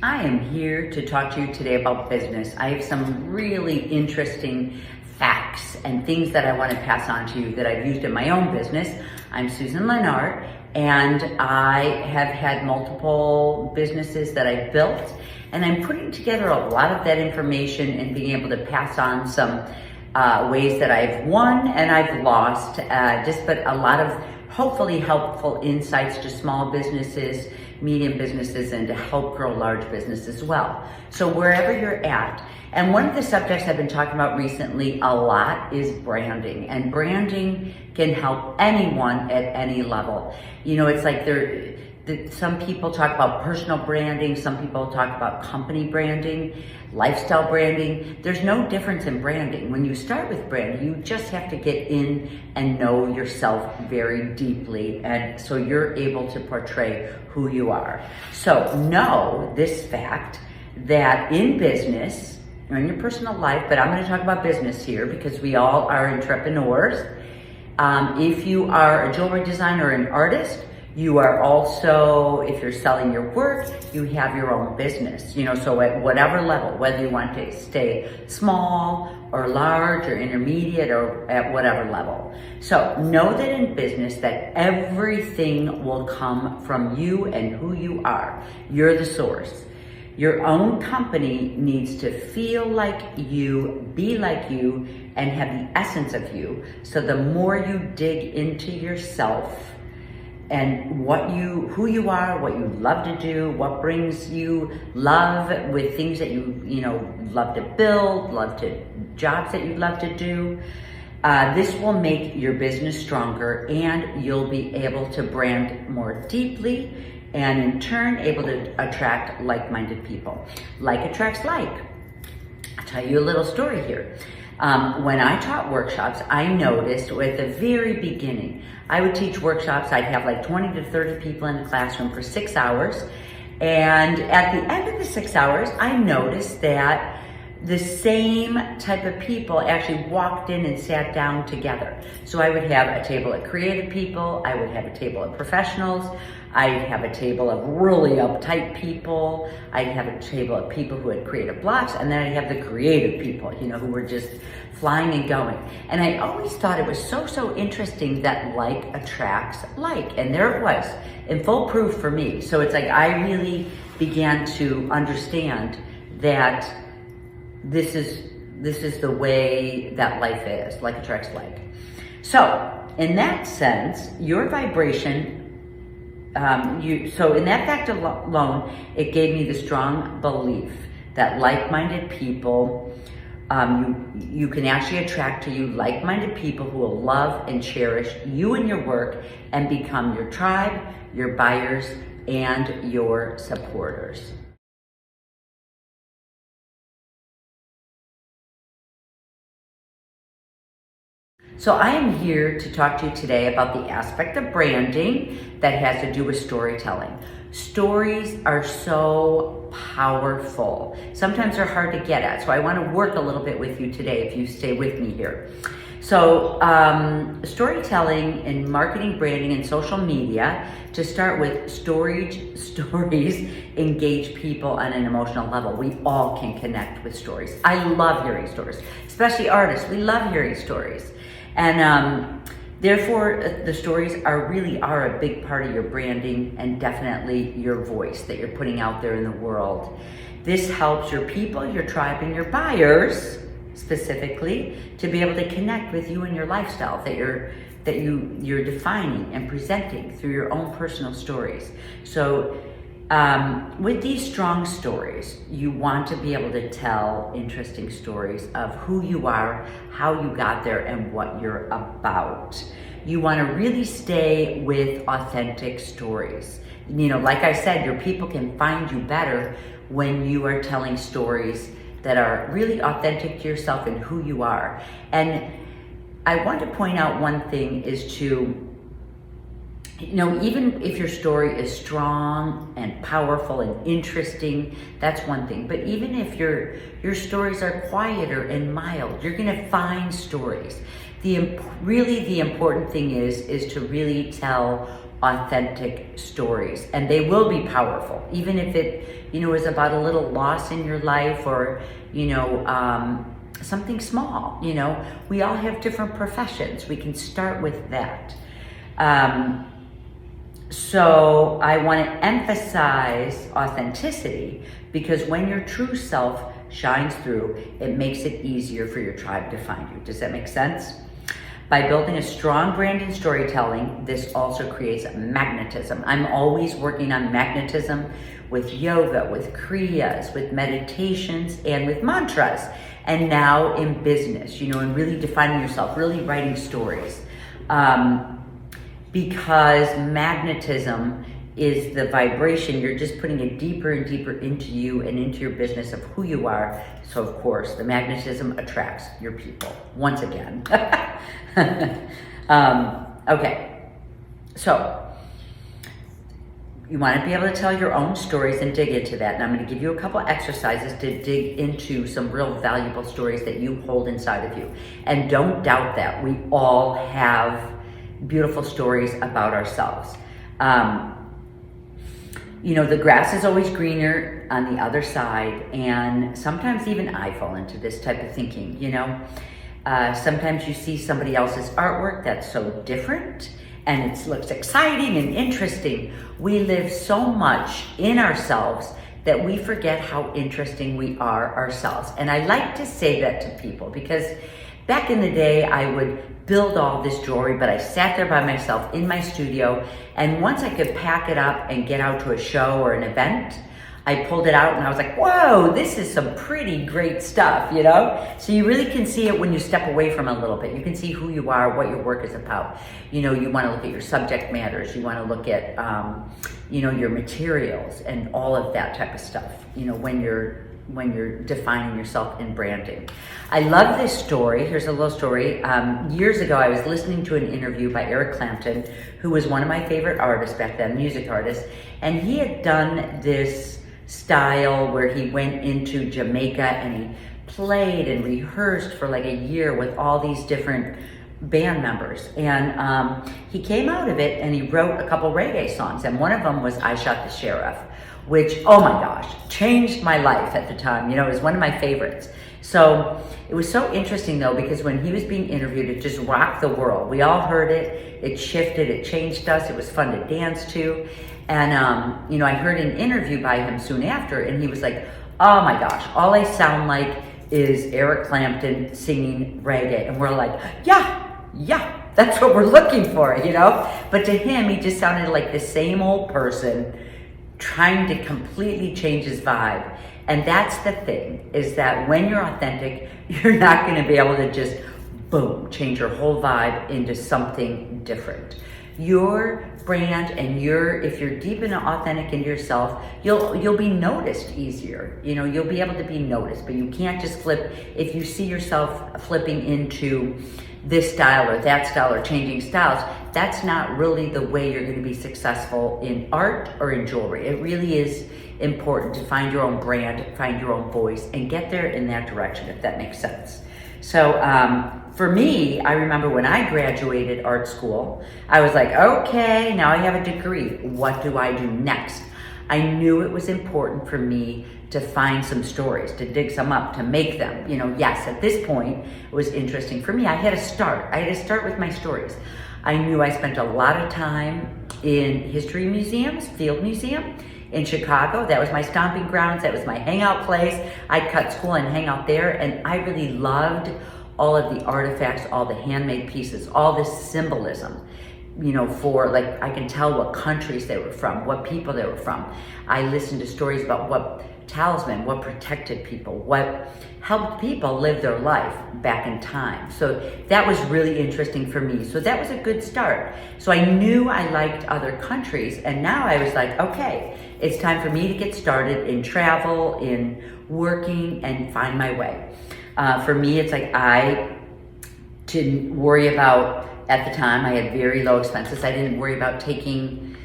I am here to talk to you today about business. I have some really interesting facts and things that I want to pass on to you that I've used in my own business. I'm Susan Lennart, and I have had multiple businesses that I've built, and I'm putting together a lot of that information and being able to pass on some ways that I've won and I've lost, but a lot of hopefully helpful insights to small businesses, medium businesses, and to help grow large business as well. So wherever you're at, and one of the subjects I've been talking about recently a lot is branding, and branding can help anyone at any level. You know, it's like some people talk about personal branding, some people talk about company branding, lifestyle branding. There's no difference in branding. When you start with branding, you just have to get in and know yourself very deeply, and so you're able to portray who you are. So know this fact that in business, or in your personal life, but I'm going to talk about business here because we all are entrepreneurs. If you are a jewelry designer or an artist, you are also, if you're selling your work, you have your own business, so at whatever level, whether you want to stay small or large or intermediate or at whatever level. So know that in business that everything will come from you and who you are. You're the source. Your own company needs to feel like you, be like you, and have the essence of you. So the more you dig into yourself, and who you are, what you love to do, what brings you love with things that you love to build, jobs that you love to do. This will make your business stronger, and you'll be able to brand more deeply, and in turn able to attract like-minded people. Like attracts like. I'll tell you a little story here. When I taught workshops, I noticed at the very beginning, I would teach workshops. I'd have like 20 to 30 people in the classroom for 6 hours. And at the end of the 6 hours, I noticed that the same type of people actually walked in and sat down together. So I would have a table of creative people, I would have a table of professionals, I'd have a table of really uptight people, I'd have a table of people who had creative blocks, and then I'd have the creative people, who were just flying and going. And I always thought it was so interesting that like attracts like, and there it was in full proof for me. So it's like I really began to understand that this is the way that life is, like attracts like. So in that sense, your vibration, so in that fact alone, it gave me the strong belief that like-minded people, you can actually attract to you like-minded people who will love and cherish you and your work and become your tribe, your buyers, and your supporters. So I am here to talk to you today about the aspect of branding that has to do with storytelling. Stories are so powerful. Sometimes they're hard to get at, so I want to work a little bit with you today if you stay with me here. So storytelling in marketing, branding, and social media, to start with, stories engage people on an emotional level. We all can connect with stories. I love hearing stories, especially artists. We love hearing stories. And therefore, the stories are a big part of your branding and definitely your voice that you're putting out there in the world. This helps your people, your tribe, and your buyers specifically to be able to connect with you and your lifestyle that you're defining and presenting through your own personal stories. So with these strong stories, you want to be able to tell interesting stories of who you are, how you got there, and what you're about. You want to really stay with authentic stories. Like I said, your people can find you better when you are telling stories that are really authentic to yourself and who you are. And I want to point out one thing is to, even if your story is strong and powerful and interesting, that's one thing. But even if your stories are quieter and mild, you're going to find stories. The important thing is to really tell authentic stories, and they will be powerful, even if it, is about a little loss in your life, or, something small. We all have different professions. We can start with that. So I want to emphasize authenticity, because when your true self shines through, it makes it easier for your tribe to find you. Does that make sense? By building a strong brand in storytelling, this also creates magnetism. I'm always working on magnetism with yoga, with kriyas, with meditations, and with mantras. And now in business, and really defining yourself, really writing stories. Because magnetism is the vibration. You're just putting it deeper and deeper into you and into your business of who you are. So of course, the magnetism attracts your people, once again. Okay, so you want to be able to tell your own stories and dig into that. And I'm going to give you a couple exercises to dig into some real valuable stories that you hold inside of you. And don't doubt that. We all have beautiful stories about ourselves. The grass is always greener on the other side, and sometimes even I fall into this type of thinking. Sometimes you see somebody else's artwork that's so different, and it looks exciting and interesting. We live so much in ourselves that we forget how interesting we are ourselves. And I like to say that to people, because back in the day, I would build all this jewelry, but I sat there by myself in my studio, and once I could pack it up and get out to a show or an event, I pulled it out and I was like, whoa, this is some pretty great stuff, So you really can see it when you step away from it a little bit. You can see who you are, what your work is about. You want to look at your subject matters. You want to look at, your materials and all of that type of stuff, when you're defining yourself in branding. I love this story. Here's a little story. Years ago, I was listening to an interview by Eric Clapton, who was one of my favorite artists back then, music artist, and he had done this style where he went into Jamaica and he played and rehearsed for like a year with all these different band members. And he came out of it and he wrote a couple reggae songs, and one of them was I Shot the Sheriff, which, oh my gosh, changed my life at the time. It was one of my favorites. So it was so interesting though, because when he was being interviewed, it just rocked the world. We all heard it, it shifted, it changed us, it was fun to dance to. And, I heard an interview by him soon after, and he was like, oh my gosh, all I sound like is Eric Clapton singing reggae. And we're like, yeah, that's what we're looking for, But to him, he just sounded like the same old person trying to completely change his vibe. And that's the thing, is that when you're authentic, you're not going to be able to just, boom, change your whole vibe into something different. Your brand and if you're deep and authentic into yourself, you'll be noticed easier. You'll be able to be noticed, but you can't just flip. If you see yourself flipping into this style or that style or changing styles, that's not really the way you're going to be successful in art or in jewelry. It really is important to find your own brand, find your own voice, and get there in that direction, if that makes sense. So for me, I remember when I graduated art school, I was like, okay, now I have a degree. What do I do next? I knew it was important for me to find some stories, to dig some up, to make them. Yes, at this point, it was interesting for me. I had to start with my stories. I knew I spent a lot of time in history museums, Field Museum in Chicago. That was my stomping grounds. That was my hangout place. I'd cut school and hang out there. And I really loved all of the artifacts, all the handmade pieces, all this symbolism, for like, I can tell what countries they were from, what people they were from. I listened to stories about what Talisman, what protected people, what helped people live their life back in time. So that was really interesting for me. So that was a good start. So I knew I liked other countries, and now I was like, okay, it's time for me to get started in travel, in working, and find my way. For me, it's like I didn't worry about, at the time, I had very low expenses. I didn't worry about taking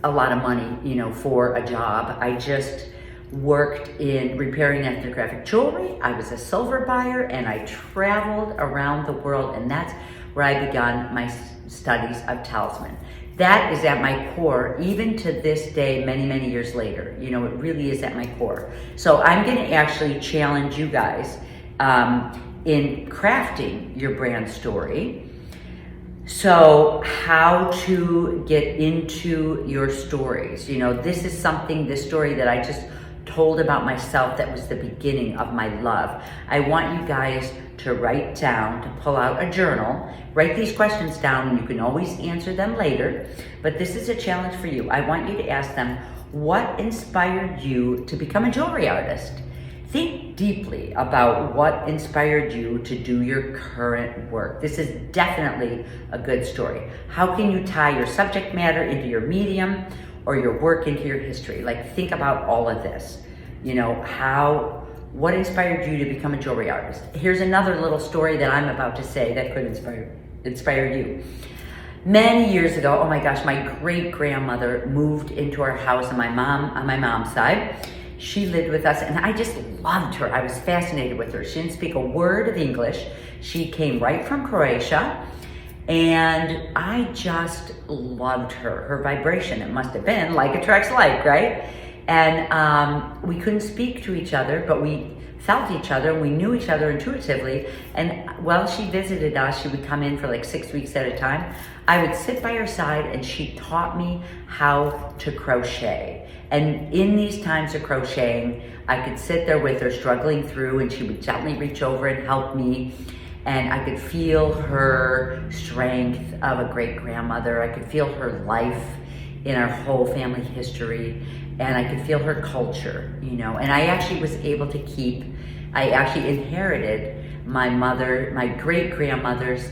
a lot of money, for a job. I just worked in repairing ethnographic jewelry. I was a silver buyer, and I traveled around the world, and that's where I began my studies of Talisman. That is at my core, even to this day, many, many years later. You know, it really is at my core. So I'm going to actually challenge you guys in crafting your brand story. So how to get into your stories. You know, this is something, this story that I just told about myself that was the beginning of my love. I want you guys to write down, to pull out a journal, write these questions down, and you can always answer them later, but this is a challenge for you. I want you to ask them, what inspired you to become a jewelry artist? Think deeply about what inspired you to do your current work. This is definitely a good story. How can you tie your subject matter into your medium or your work into your history? Like, think about all of this. You know, what inspired you to become a jewelry artist? Here's another little story that I'm about to say that could inspire you. Many years ago, oh my gosh, my great-grandmother moved into our house on my mom's side. She lived with us, and I just loved her. I was fascinated with her. She didn't speak a word of English. She came right from Croatia, and I just loved her. Her vibration, it must have been like attracts like, right? And we couldn't speak to each other, but we felt each other, and we knew each other intuitively. And while she visited us, she would come in for like 6 weeks at a time. I would sit by her side, and she taught me how to crochet. And in these times of crocheting, I could sit there with her struggling through, and she would gently reach over and help me. And I could feel her strength of a great-grandmother. I could feel her life in our whole family history. And I could feel her culture, you know. And I actually was able to I actually inherited my great-grandmother's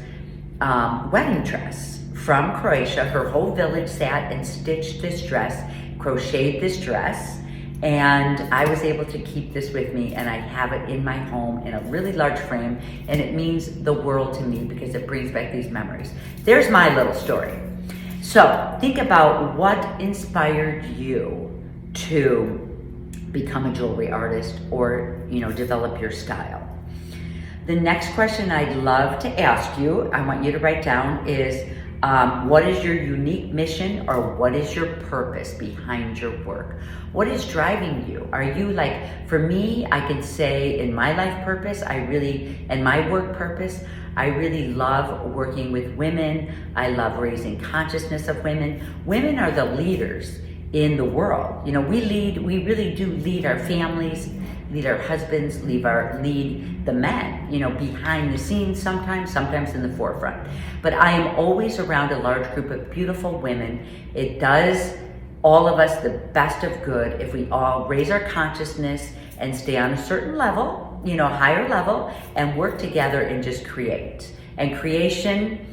wedding dress from Croatia. Her whole village sat and stitched this dress, crocheted this dress, and I was able to keep this with me, and I have it in my home in a really large frame, and it means the world to me because it brings back these memories. There's my little story. So think about what inspired you to become a jewelry artist or, you know, develop your style. The next question I'd love to ask you, I want you to write down, is what is your unique mission, or what is your purpose behind your work? What is driving you? Are you like, for me, I can say in my life purpose, and my work purpose, I really love working with women. I love raising consciousness of women. Women are the leaders in the world. You know, we really do lead our families, lead our husbands, lead the men, you know, behind the scenes sometimes in the forefront. But I am always around a large group of beautiful women. It does all of us the best of good if we all raise our consciousness and stay on a certain level, you know, higher level, and work together and just create. And creation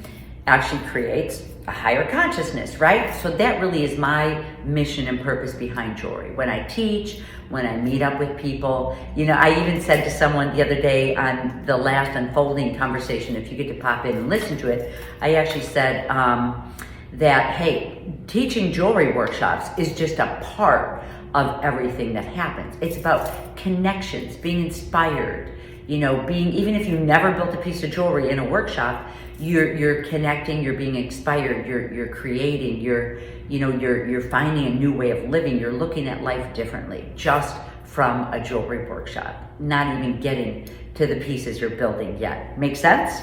actually creates a higher consciousness, right? So that really is my mission and purpose behind jewelry. When I teach, when I meet up with people, you know, I even said to someone the other day on the last unfolding conversation, if you get to pop in and listen to it, I actually said that, hey, teaching jewelry workshops is just a part of everything that happens. It's about connections, being inspired, you know, even if you never built a piece of jewelry in a workshop, you're connecting, you're being inspired, you're creating, you're finding a new way of living, you're looking at life differently just from a jewelry workshop, not even getting to the pieces you're building yet. Make sense?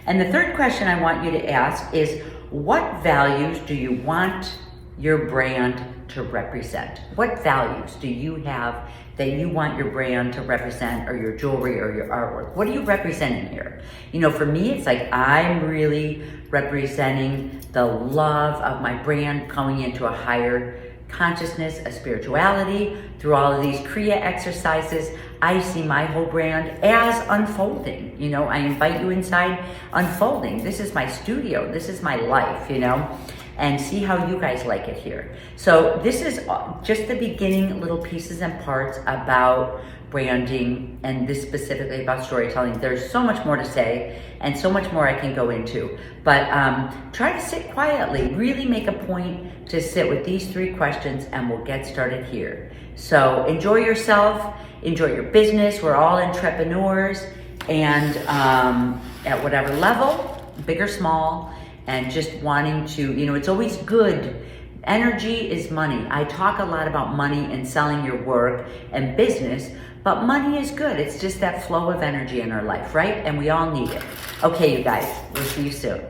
And the third question I want you to ask is, what values do you want your brand to represent? What values do you have that you want your brand to represent, or your jewelry or your artwork? What are you representing here? You know, for me, it's like I'm really representing the love of my brand going into a higher consciousness, a spirituality. Through all of these Kriya exercises, I see my whole brand as unfolding. You know, I invite you inside unfolding. This is my studio. This is my life, you know, and see how you guys like it here. So this is just the beginning little pieces and parts about branding, and this specifically about storytelling. There's so much more to say and so much more I can go into, but try to sit quietly, really make a point to sit with these 3 questions, and we'll get started here. So enjoy yourself, enjoy your business. We're all entrepreneurs, and at whatever level, big or small, and just wanting to, it's always good. Energy is money. I talk a lot about money and selling your work and business, but money is good. It's just that flow of energy in our life, right? And we all need it. Okay, you guys, we'll see you soon.